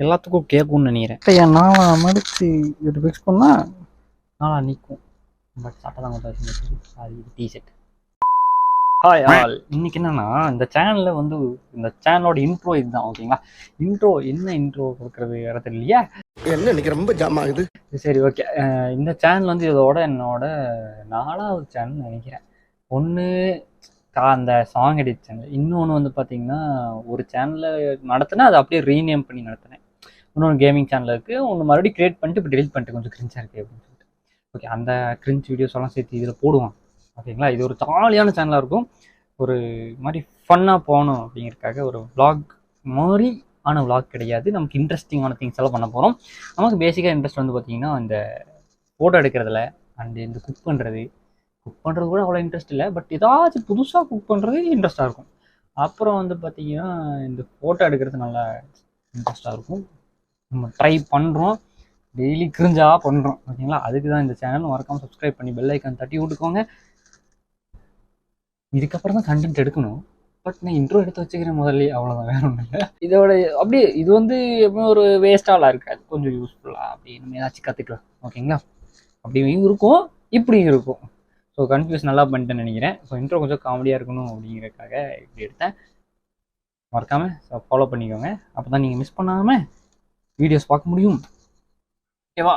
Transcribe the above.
எல்லாத்துக்கும் கேட்கும்னு நினைக்கிறேன். என் நாளா மடித்து இப்படி ஃபிக்ஸ் பண்ணால் நாளா நிற்கும். பட் சட்டை தான் கொஞ்சம் அது டிஷர்ட். Hi all. இன்னைக்கு என்னன்னா இந்த சேனலில் வந்து இந்த சேனலோட இன்ட்ரோ இதுதான். ஓகேங்களா, இன்ட்ரோ என்ன இன்ட்ரோ கொடுக்குறது வேற தெரியலையா? என்ன இன்னைக்கு ரொம்ப ஜாம் ஆகுது. சரி, ஓகே. இந்த சேனல் வந்து இதோட என்னோட 4வது சேனல் நினைக்கிறேன். ஒன்று அந்த சாங் எடிட் சேனல், இன்னொன்று வந்து பார்த்தீங்கன்னா ஒரு சேனலில் நடத்தினேன், அதை அப்படியே ரீநேம் பண்ணி நடத்தினேன். இன்னொன்று கேமிங் சேனல் இருக்குது, ஒன்று மறுபடியும் க்ரியேட் பண்ணிட்டு இப்போ டெலிட் பண்ணிட்டு கொஞ்சம் கிரிஞ்சாக இருக்குது அப்படின்னு சொல்லிட்டு. ஓகே, அந்த கிரிஞ்ச் வீடியோஸ் எல்லாம் சேர்த்து இதில் போடுவான். ஓகேங்களா, இது ஒரு ஜாலியான சேனலாக இருக்கும். ஒரு மாதிரி ஃபன்னாக போகணும் அப்படிங்கிறதுக்காக ஒரு விளாக் மாதிரி ஆன விளாக் கிடையாது. நமக்கு இன்ட்ரெஸ்டிங்கான திங்ஸ் எல்லாம் பண்ண போகிறோம். நமக்கு பேசிக்காக இன்ட்ரெஸ்ட் வந்து பார்த்திங்கன்னா இந்த ஃபோட்டோ எடுக்கிறதுல அண்டு இந்த குக் பண்ணுறது கூட அவ்வளோ இன்ட்ரெஸ்ட் இல்லை. பட் ஏதாச்சும் புதுசாக குக் பண்ணுறது இன்ட்ரெஸ்ட்டாக இருக்கும். அப்புறம் வந்து பார்த்திங்கன்னா இந்த ஃபோட்டோ எடுக்கிறது நல்லா இன்ட்ரெஸ்ட்டாக இருக்கும். நம்ம ட்ரை பண்ணுறோம், டெய்லி கிரிஞ்சாக பண்ணுறோம். ஓகேங்களா, அதுக்கு தான் இந்த சேனல். மறக்காமல் சப்ஸ்கிரைப் பண்ணி பெல் ஐக்கான் தட்டி விட்டுக்கோங்க. இதுக்கப்புறம் தான் கண்டென்ட் எடுக்கணும். பட் நான் இன்ட்ரோ எடுத்து வச்சுக்கிறேன் முதல்ல, அவ்வளோதான், வேற ஒன்றும் இல்லை. இதோட அப்படியே இது வந்து எப்பவுமே ஒரு வேஸ்ட்டாலாம் இருக்காது, கொஞ்சம் யூஸ்ஃபுல்லாக அப்படி நம்ம ஏதாச்சும் கற்றுக்கலாம். ஓகேங்களா, அப்படியும் இருக்கும் இப்படியும் இருக்கும். ஸோ கன்ஃபியூஸ் நல்லா பண்ணிட்டேன்னு நினைக்கிறேன். ஸோ இன்ட்ரோ கொஞ்சம் காமெடியாக இருக்கணும் அப்படிங்கிறதுக்காக இப்படி எடுத்தேன். மறக்காமல் ஃபாலோ பண்ணிக்கோங்க, அப்போ தான் நீங்கள் மிஸ் பண்ணாமல் வீடியோஸ் பார்க்க முடியும். ஓகேவா?